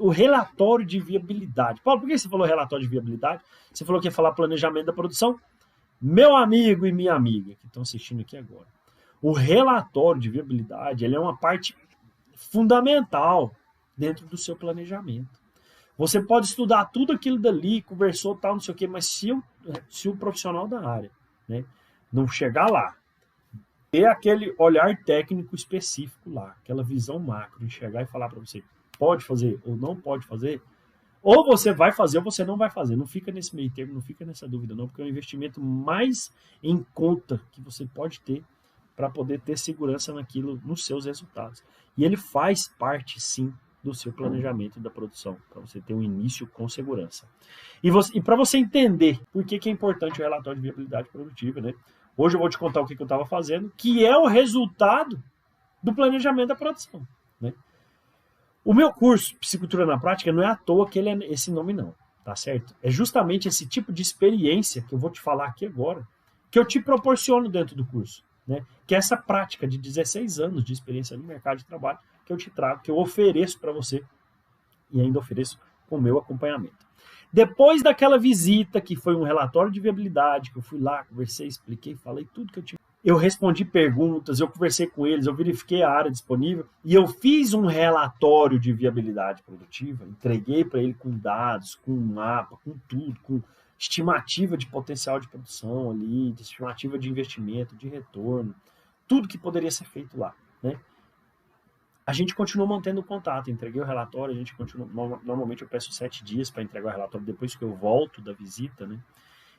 o relatório de viabilidade. Paulo, por que você falou relatório de viabilidade? Você falou que ia falar planejamento da produção? Meu amigo e minha amiga que estão assistindo aqui agora. O relatório de viabilidade ele é uma parte fundamental dentro do seu planejamento. Você pode estudar tudo aquilo dali, conversou, tal, não sei o quê, mas se o profissional da área, né, não chegar lá, ter aquele olhar técnico específico lá, aquela visão macro, enxergar e falar para você, pode fazer ou não pode fazer, ou você vai fazer ou você não vai fazer. Não fica nesse meio termo, não fica nessa dúvida não, porque é o investimento mais em conta que você pode ter para poder ter segurança naquilo, nos seus resultados. E ele faz parte, sim, do seu planejamento da produção, para você ter um início com segurança. E para você entender por que é importante o relatório de viabilidade produtiva, né? Hoje eu vou te contar o que eu estava fazendo, que é o resultado do planejamento da produção, né? O meu curso, Psicultura na Prática, não é à toa que ele é esse nome não, tá certo? É justamente esse tipo de experiência que eu vou te falar aqui agora, que eu te proporciono dentro do curso, né? Que é essa prática de 16 anos de experiência no mercado de trabalho que eu te trago, que eu ofereço para você e ainda ofereço com o meu acompanhamento. Depois daquela visita, que foi um relatório de viabilidade, que eu fui lá, conversei, expliquei, falei tudo que eu tinha. Eu respondi perguntas, eu conversei com eles, eu verifiquei a área disponível e eu fiz um relatório de viabilidade produtiva, entreguei para ele com dados, com um mapa, com tudo, com estimativa de potencial de produção ali, de estimativa de investimento, de retorno, tudo que poderia ser feito lá, né? A gente continua mantendo o contato, entreguei o relatório, a gente continua, normalmente eu peço 7 dias para entregar o relatório depois que eu volto da visita, né?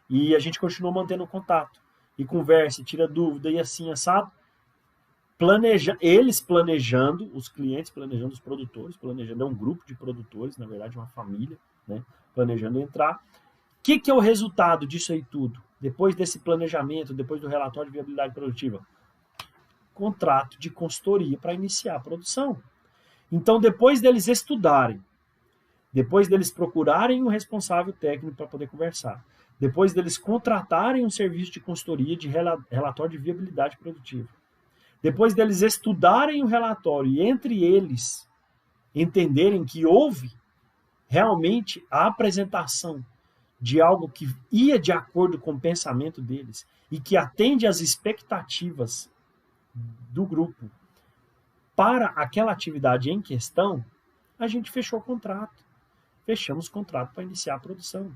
E a gente continua mantendo o contato, e conversa, e tira dúvida, e assim, assado, eles planejando, os clientes planejando, os produtores planejando, é um grupo de produtores, na verdade uma família, né? Planejando entrar. O que é o resultado disso aí tudo? Depois desse planejamento, depois do relatório de viabilidade produtiva? Contrato de consultoria para iniciar a produção. Então, depois deles estudarem, depois deles procurarem um responsável técnico para poder conversar, depois deles contratarem um serviço de consultoria de relatório de viabilidade produtiva, depois deles estudarem o relatório e entre eles entenderem que houve realmente a apresentação de algo que ia de acordo com o pensamento deles e que atende às expectativas do grupo para aquela atividade em questão, a gente fechou o contrato. Fechamos o contrato para iniciar a produção.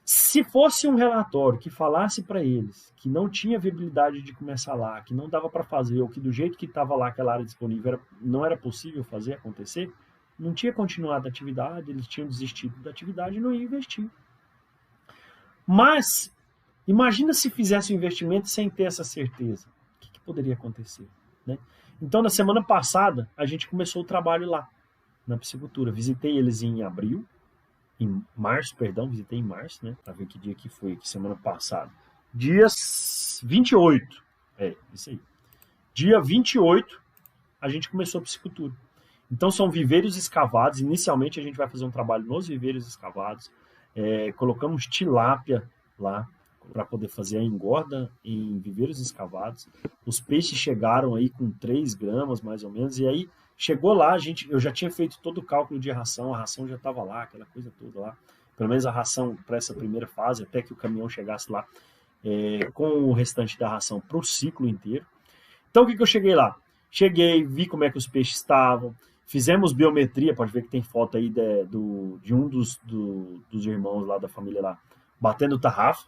Se fosse um relatório que falasse para eles que não tinha viabilidade de começar lá, que não dava para fazer, ou que do jeito que estava lá aquela área disponível não era possível fazer acontecer, não tinha continuado a atividade, eles tinham desistido da atividade e não iam investir. Mas, imagina se fizesse o investimento sem ter essa certeza. O que poderia acontecer, né? Então, na semana passada, a gente começou o trabalho lá, na piscicultura. Visitei eles em visitei em março, né? Pra ver que dia que foi aqui, semana passada. Dias 28, isso aí. Dia 28, a gente começou a piscicultura. Então, são viveiros escavados. Inicialmente, a gente vai fazer um trabalho nos viveiros escavados. Colocamos tilápia lá, para poder fazer a engorda em viveiros escavados. Os peixes chegaram aí com 3 gramas, mais ou menos, e aí chegou lá, eu já tinha feito todo o cálculo de ração, a ração já estava lá, aquela coisa toda lá, pelo menos a ração para essa primeira fase, até que o caminhão chegasse lá, com o restante da ração para o ciclo inteiro. Então, o que eu cheguei lá? Cheguei, vi como é que os peixes estavam, fizemos biometria, pode ver que tem foto aí de um dos irmãos lá da família lá, batendo tarrafa.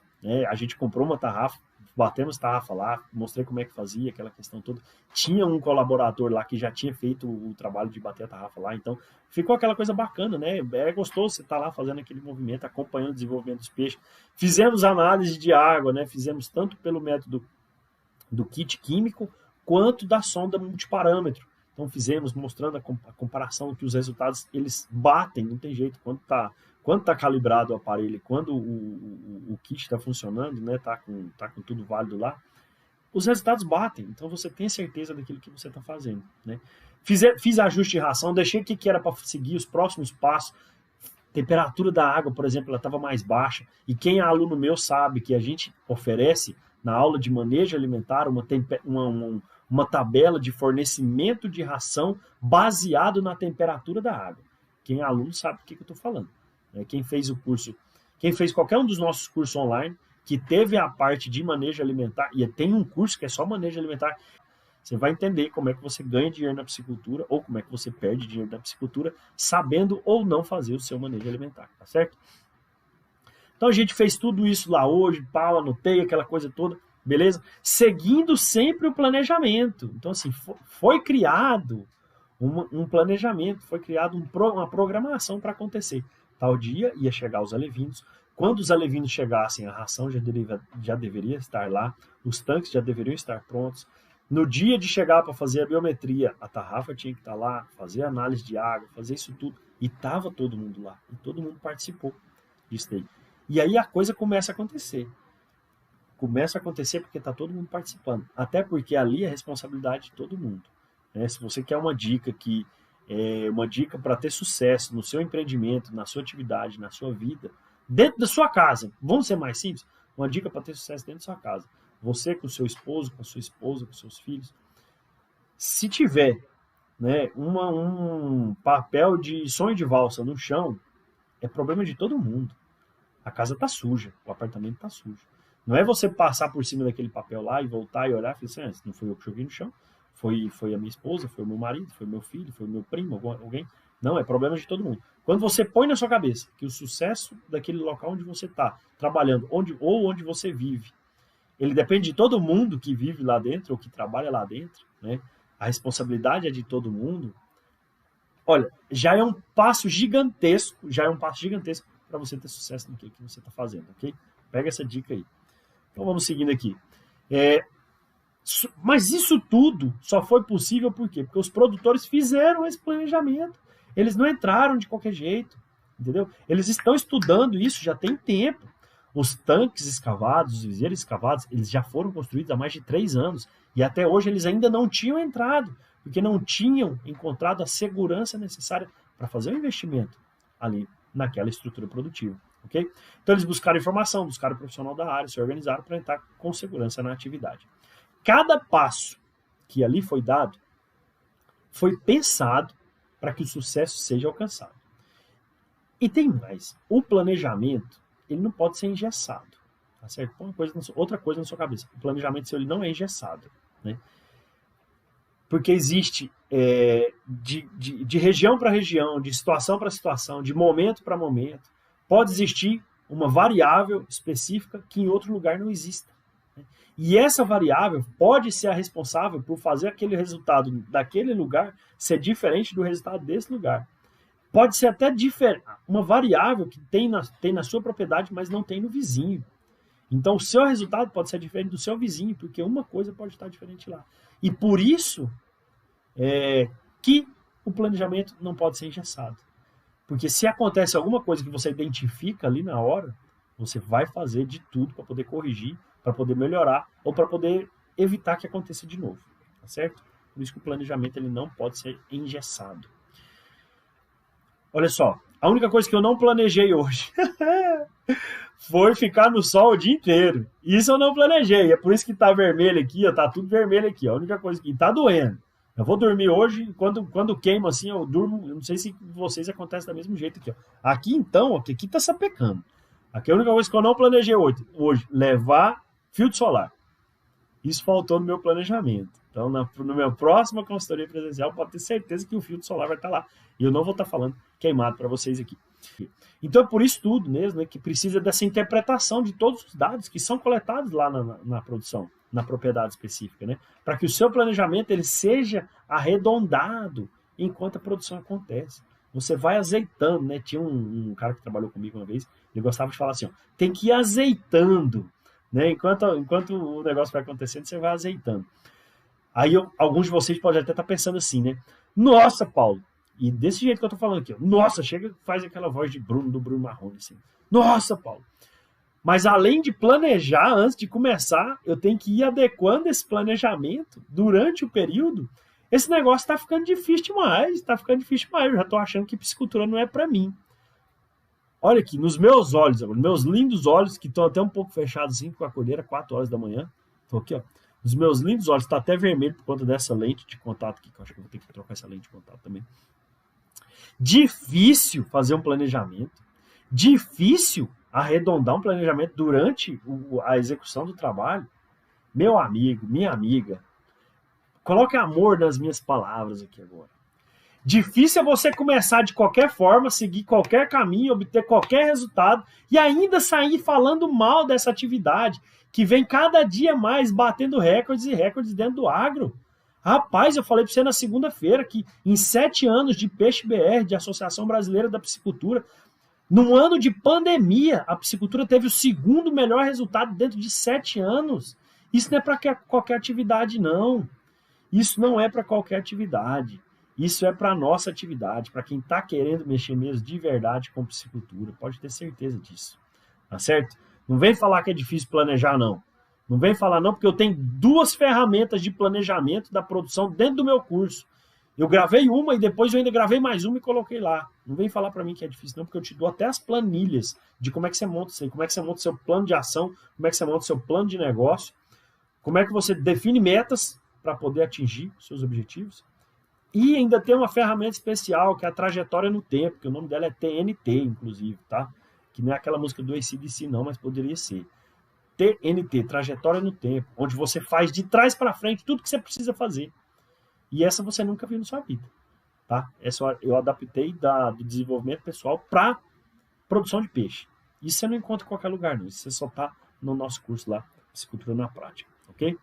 A gente comprou uma tarrafa, batemos tarrafa lá, mostrei como é que fazia, aquela questão toda. Tinha um colaborador lá que já tinha feito o trabalho de bater a tarrafa lá, então ficou aquela coisa bacana, né? É gostoso você estar lá fazendo aquele movimento, acompanhando o desenvolvimento dos peixes. Fizemos análise de água, né? Fizemos tanto pelo método do kit químico, quanto da sonda multiparâmetro. Então fizemos, mostrando a comparação que os resultados, eles batem, não tem jeito, quando tá calibrado o aparelho, quando o kit está funcionando, né, tá com tudo válido lá, os resultados batem. Então você tem certeza daquilo que você está fazendo, né? Fiz ajuste de ração, deixei o que era para seguir os próximos passos. Temperatura da água, por exemplo, ela estava mais baixa. E quem é aluno meu sabe que a gente oferece na aula de manejo alimentar uma tabela de fornecimento de ração baseado na temperatura da água. Quem é aluno sabe o que eu estou falando. Quem fez o curso, quem fez qualquer um dos nossos cursos online, que teve a parte de manejo alimentar, e tem um curso que é só manejo alimentar, você vai entender como é que você ganha dinheiro na piscicultura ou como é que você perde dinheiro na piscicultura, sabendo ou não fazer o seu manejo alimentar, tá certo? Então a gente fez tudo isso lá hoje, pau, anotei aquela coisa toda, beleza? Seguindo sempre o planejamento. Então assim, foi criado um planejamento, foi criado uma programação para acontecer. Tal dia ia chegar os alevinos. Quando os alevinos chegassem, a ração já deveria estar lá, os tanques já deveriam estar prontos. No dia de chegar para fazer a biometria, a tarrafa tinha que estar lá, fazer análise de água, fazer isso tudo. E estava todo mundo lá. E todo mundo participou disso daí. E aí a coisa começa a acontecer. Começa a acontecer porque está todo mundo participando. Até porque ali é responsabilidade de todo mundo. Se você quer uma dica uma dica para ter sucesso no seu empreendimento, na sua atividade, na sua vida, dentro da sua casa, vamos ser mais simples, uma dica para ter sucesso dentro da sua casa. Você com o seu esposo, com a sua esposa, com seus filhos. Se tiver um papel de sonho de valsa no chão, é problema de todo mundo. A casa está suja, o apartamento está sujo. Não é você passar por cima daquele papel lá e voltar e olhar e falar assim, não foi eu que joguei no chão, foi a minha esposa, foi o meu marido, foi o meu filho, foi o meu primo, alguém. Não, é problema de todo mundo. Quando você põe na sua cabeça que o sucesso daquele local onde você está trabalhando, onde você vive, ele depende de todo mundo que vive lá dentro ou que trabalha lá dentro, né? A responsabilidade é de todo mundo. Olha, já é um passo gigantesco para você ter sucesso naquilo que você está fazendo, ok? Pega essa dica aí. Então vamos seguindo aqui. Mas isso tudo só foi possível por quê? Porque os produtores fizeram esse planejamento. Eles não entraram de qualquer jeito, entendeu? Eles estão estudando isso já tem tempo. Os tanques escavados, os viseiros escavados, eles já foram construídos há mais de 3 anos. E até hoje eles ainda não tinham entrado, porque não tinham encontrado a segurança necessária para fazer o investimento ali naquela estrutura produtiva. Okay? Então eles buscaram informação, buscaram o profissional da área, se organizaram para entrar com segurança na atividade. Cada passo que ali foi dado foi pensado para que o sucesso seja alcançado. E tem mais, o planejamento ele não pode ser engessado, tá certo? Outra coisa na sua cabeça, o planejamento seu ele não é engessado, né? Porque existe de região para região, de situação para situação, de momento para momento, pode existir uma variável específica que em outro lugar não exista. Né? E essa variável pode ser a responsável por fazer aquele resultado daquele lugar ser diferente do resultado desse lugar. Pode ser até uma variável que tem na sua propriedade, mas não tem no vizinho. Então, o seu resultado pode ser diferente do seu vizinho, porque uma coisa pode estar diferente lá. E por isso que o planejamento não pode ser engessado. Porque se acontece alguma coisa que você identifica ali na hora, você vai fazer de tudo para poder corrigir, para poder melhorar ou para poder evitar que aconteça de novo. Tá certo? Por isso que o planejamento ele não pode ser engessado. Olha só, a única coisa que eu não planejei hoje foi ficar no sol o dia inteiro. Isso eu não planejei. É por isso que tá vermelho aqui, ó, tá tudo vermelho aqui. Ó. A única coisa que tá doendo. Eu vou dormir hoje, quando queima assim, eu durmo, eu não sei se vocês acontece do mesmo jeito aqui. Ó. Aqui então, aqui tá sapecando. Aqui é a única coisa que eu não planejei hoje, levar filtro solar. Isso faltou no meu planejamento. Então, na minha próxima consultoria presencial, pode ter certeza que o filtro solar vai estar lá. E eu não vou estar falando queimado para vocês aqui. Então, é por isso tudo mesmo, que precisa dessa interpretação de todos os dados que são coletados lá na produção, na propriedade específica, né? Para que o seu planejamento ele seja arredondado enquanto a produção acontece. Você vai azeitando, né? Tinha um cara que trabalhou comigo uma vez, ele gostava de falar assim, ó, tem que ir azeitando, né? Enquanto o negócio vai acontecendo, você vai azeitando. Aí alguns de vocês podem até estar pensando assim, né? Nossa, Paulo, e desse jeito que eu tô falando aqui, ó, nossa, chega e faz aquela voz do Bruno Marrone, assim. Nossa, Paulo. Mas além de planejar antes de começar, eu tenho que ir adequando esse planejamento durante o período. Esse negócio tá ficando difícil demais, eu já tô achando que piscicultura não é para mim. Olha aqui, nos meus olhos, meus lindos olhos, que estão até um pouco fechados assim, com a colheira, 4 horas da manhã. Tô aqui, ó. Os meus lindos olhos, está até vermelho por conta dessa lente de contato aqui, que eu acho que eu vou ter que trocar essa lente de contato também. Difícil fazer um planejamento. Difícil arredondar um planejamento durante a execução do trabalho. Meu amigo, minha amiga, coloque amor nas minhas palavras aqui agora. Difícil é você começar de qualquer forma, seguir qualquer caminho, obter qualquer resultado e ainda sair falando mal dessa atividade que vem cada dia mais batendo recordes e recordes dentro do agro. Rapaz, eu falei para você na segunda-feira que em 7 anos de Peixe BR, de Associação Brasileira da Piscicultura, num ano de pandemia, a piscicultura teve o segundo melhor resultado dentro de 7 anos. Isso não é para qualquer atividade, não. Isso não é para qualquer atividade. Isso é para a nossa atividade, para quem está querendo mexer mesmo de verdade com piscicultura. Pode ter certeza disso. Tá certo? Não vem falar que é difícil planejar, não. Não vem falar, não, porque eu tenho 2 ferramentas de planejamento da produção dentro do meu curso. Eu gravei uma e depois eu ainda gravei mais uma e coloquei lá. Não vem falar para mim que é difícil, não, porque eu te dou até as planilhas de como é que você monta isso aí, como é que você monta seu plano de ação, como é que você monta seu plano de negócio, como é que você define metas para poder atingir seus objetivos. E ainda tem uma ferramenta especial, que é a trajetória no tempo, que o nome dela é TNT, inclusive, tá? Que não é aquela música do AC/DC, não, mas poderia ser. TNT, trajetória no tempo, onde você faz de trás para frente tudo que você precisa fazer. E essa você nunca viu na sua vida, tá? Essa eu adaptei do desenvolvimento pessoal para produção de peixe. Isso você não encontra em qualquer lugar, não. Isso você só tá no nosso curso lá, Piscicultura na Prática, ok?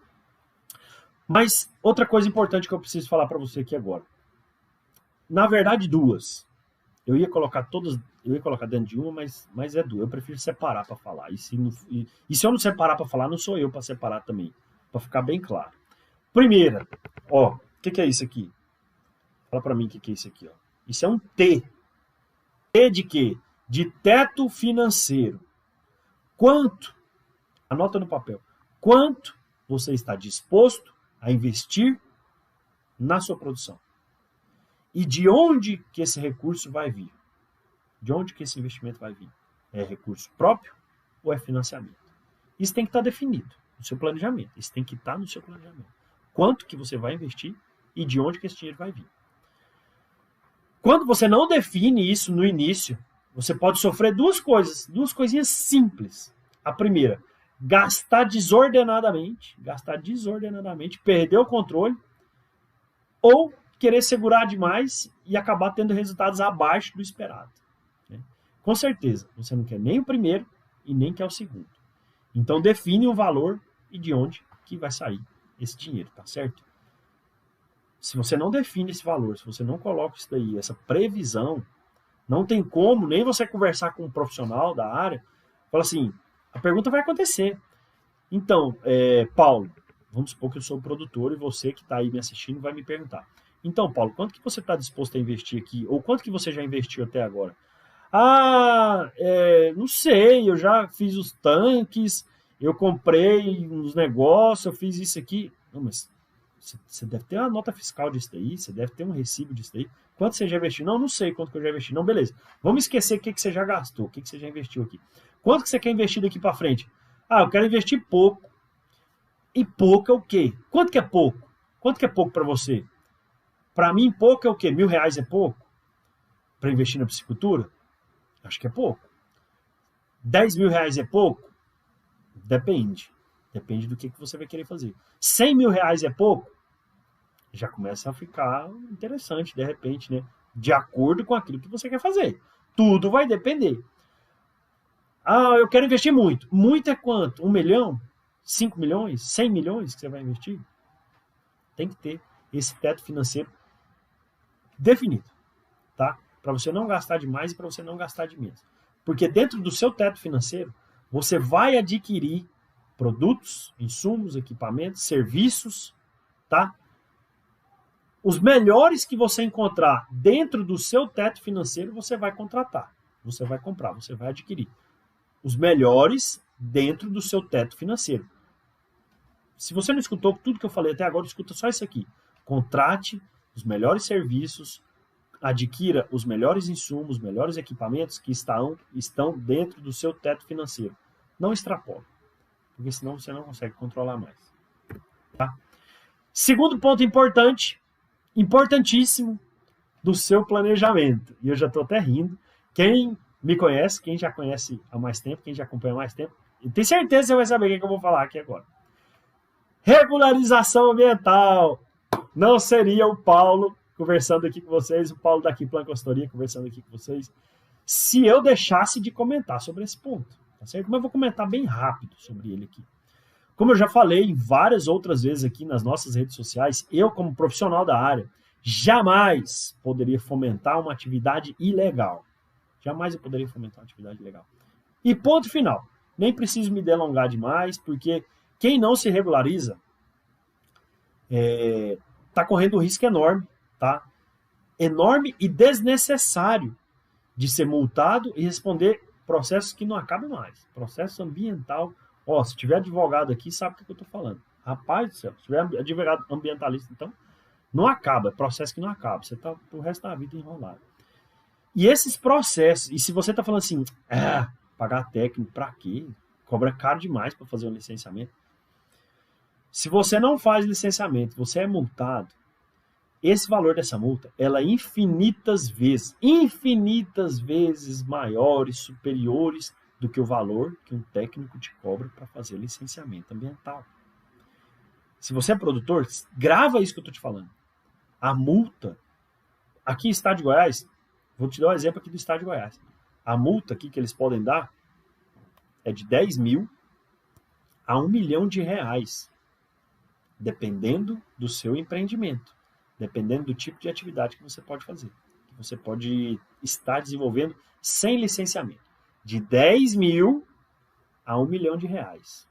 Mas outra coisa importante que eu preciso falar para você aqui agora. Na verdade, 2. Eu ia colocar dentro de uma, mas é 2. Eu prefiro separar para falar. E se eu não separar para falar, não sou eu para separar também, para ficar bem claro. Primeira, ó, o que é isso aqui? Fala para mim o que é isso aqui, ó. Isso é um T. T de quê? De teto financeiro. Quanto? Anota no papel. Quanto você está disposto a investir na sua produção? E de onde que esse recurso vai vir? De onde que esse investimento vai vir? É recurso próprio ou é financiamento? Isso tem que estar definido no seu planejamento. Isso tem que estar no seu planejamento. Quanto que você vai investir e de onde que esse dinheiro vai vir? Quando você não define isso no início, você pode sofrer 2 coisinhas simples. A primeira, gastar desordenadamente, perder o controle, ou querer segurar demais e acabar tendo resultados abaixo do esperado. Né? Com certeza, você não quer nem o primeiro e nem quer o segundo. Então define um valor e de onde que vai sair esse dinheiro, tá certo? Se você não define esse valor, se você não coloca isso daí, essa previsão, não tem como nem você conversar com um profissional da área, fala assim, a pergunta vai acontecer. Então, Paulo, vamos supor que eu sou o produtor e você que está aí me assistindo vai me perguntar. Então, Paulo, quanto que você está disposto a investir aqui? Ou quanto que você já investiu até agora? Não sei, eu já fiz os tanques, eu comprei uns negócios, eu fiz isso aqui. Não, mas você deve ter uma nota fiscal disso daí, você deve ter um recibo disso daí. Quanto você já investiu? Não sei quanto que eu já investi. Não, beleza. Vamos esquecer o que você já gastou, o que você já investiu aqui. Quanto que você quer investir daqui para frente? Eu quero investir pouco. E pouco é o quê? Quanto que é pouco? Quanto que é pouco para você? Para mim, pouco é o quê? R$1.000 é pouco? Para investir na piscicultura? Acho que é pouco. R$10.000 é pouco? Depende. Depende do que você vai querer fazer. R$100.000 é pouco? Já começa a ficar interessante, de repente, né? De acordo com aquilo que você quer fazer. Tudo vai depender. Eu quero investir muito. Muito é quanto? 1 milhão? 5 milhões? 100 milhões que você vai investir? Tem que ter esse teto financeiro definido, tá? Para você não gastar demais e para você não gastar de menos. Porque dentro do seu teto financeiro, você vai adquirir produtos, insumos, equipamentos, serviços, tá? Os melhores que você encontrar dentro do seu teto financeiro, você vai contratar, você vai comprar, você vai adquirir. Os melhores dentro do seu teto financeiro. Se você não escutou tudo que eu falei até agora, escuta só isso aqui. Contrate os melhores serviços, adquira os melhores insumos, os melhores equipamentos que estão dentro do seu teto financeiro. Não extrapole, porque senão você não consegue controlar mais. Tá? Segundo ponto importante, importantíssimo, do seu planejamento. E eu já estou até rindo. Quem me conhece, quem já conhece há mais tempo, quem já acompanha há mais tempo, e tem certeza que você vai saber o que eu vou falar aqui agora. Regularização ambiental. Não seria o Paulo conversando aqui com vocês, o Paulo daqui Plan Consultoria conversando aqui com vocês, se eu deixasse de comentar sobre esse ponto, tá certo? Mas eu vou comentar bem rápido sobre ele aqui. Como eu já falei várias outras vezes aqui nas nossas redes sociais, eu, como profissional da área, jamais poderia fomentar uma atividade ilegal. Jamais eu poderia fomentar uma atividade ilegal. E ponto final. Nem preciso me delongar demais, porque quem não se regulariza está correndo um risco enorme, tá? Enorme e desnecessário de ser multado e responder processos que não acabam mais. Processo ambiental. Ó, se tiver advogado aqui, sabe o que eu estou falando. Rapaz do céu, se tiver advogado ambientalista, então, não acaba. É processo que não acaba. Você está pro resto da vida enrolado. E esses processos, e se você está falando assim, pagar técnico para quê? Cobra caro demais para fazer um licenciamento. Se você não faz licenciamento, você é multado, esse valor dessa multa, ela é infinitas vezes maiores, superiores do que o valor que um técnico te cobra para fazer licenciamento ambiental. Se você é produtor, grava isso que eu estou te falando. A multa, aqui em Estado de Goiás, vou te dar um exemplo aqui do Estado de Goiás. A multa aqui que eles podem dar é de 10 mil a 1 milhão de reais, dependendo do seu empreendimento, dependendo do tipo de atividade que você pode fazer, que você pode estar desenvolvendo sem licenciamento. De 10 mil a 1 milhão de reais.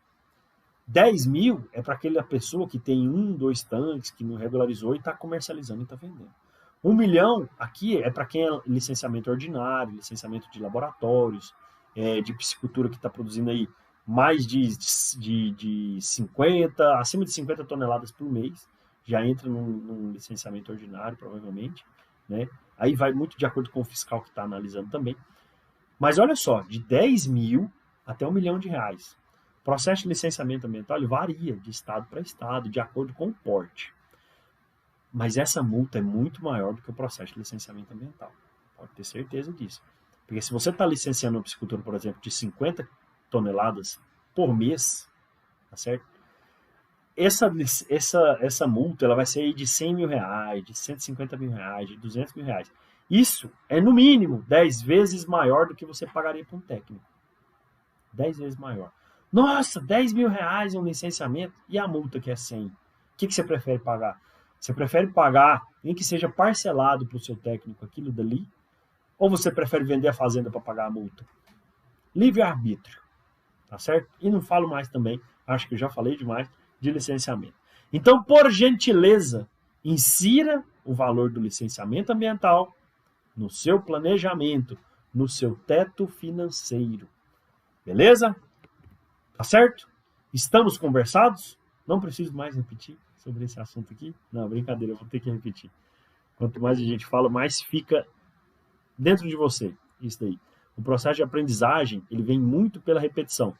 10 mil é para aquela pessoa que tem 1, 2 tanques, que não regularizou e está comercializando e está vendendo. 1 milhão aqui é para quem é licenciamento ordinário, licenciamento de laboratórios, de piscicultura que está produzindo aí mais de 50, acima de 50 toneladas por mês, já entra num licenciamento ordinário, provavelmente, né? Aí vai muito de acordo com o fiscal que está analisando também. Mas olha só, de 10 mil até 1 milhão de reais. O processo de licenciamento ambiental ele varia de estado para estado, de acordo com o porte. Mas essa multa é muito maior do que o processo de licenciamento ambiental. Pode ter certeza disso. Porque se você está licenciando uma piscicultura, por exemplo, de 50 toneladas por mês, tá certo? Essa multa ela vai ser aí de 100 mil reais, de 150 mil reais, de 200 mil reais. Isso é, no mínimo, 10 vezes maior do que você pagaria para um técnico. 10 vezes maior. Nossa, 10 mil reais um licenciamento e a multa que é 100? O que você prefere pagar? Você prefere pagar, nem que seja parcelado para o seu técnico aquilo dali? Ou você prefere vender a fazenda para pagar a multa? Livre-arbítrio. Tá certo? E não falo mais também, acho que eu já falei demais, de licenciamento. Então, por gentileza, insira o valor do licenciamento ambiental no seu planejamento, no seu teto financeiro. Beleza? Tá certo? Estamos conversados? Não preciso mais repetir sobre esse assunto aqui? Não, brincadeira, eu vou ter que repetir. Quanto mais a gente fala, mais fica dentro de você isso daí. O processo de aprendizagem, ele vem muito pela repetição.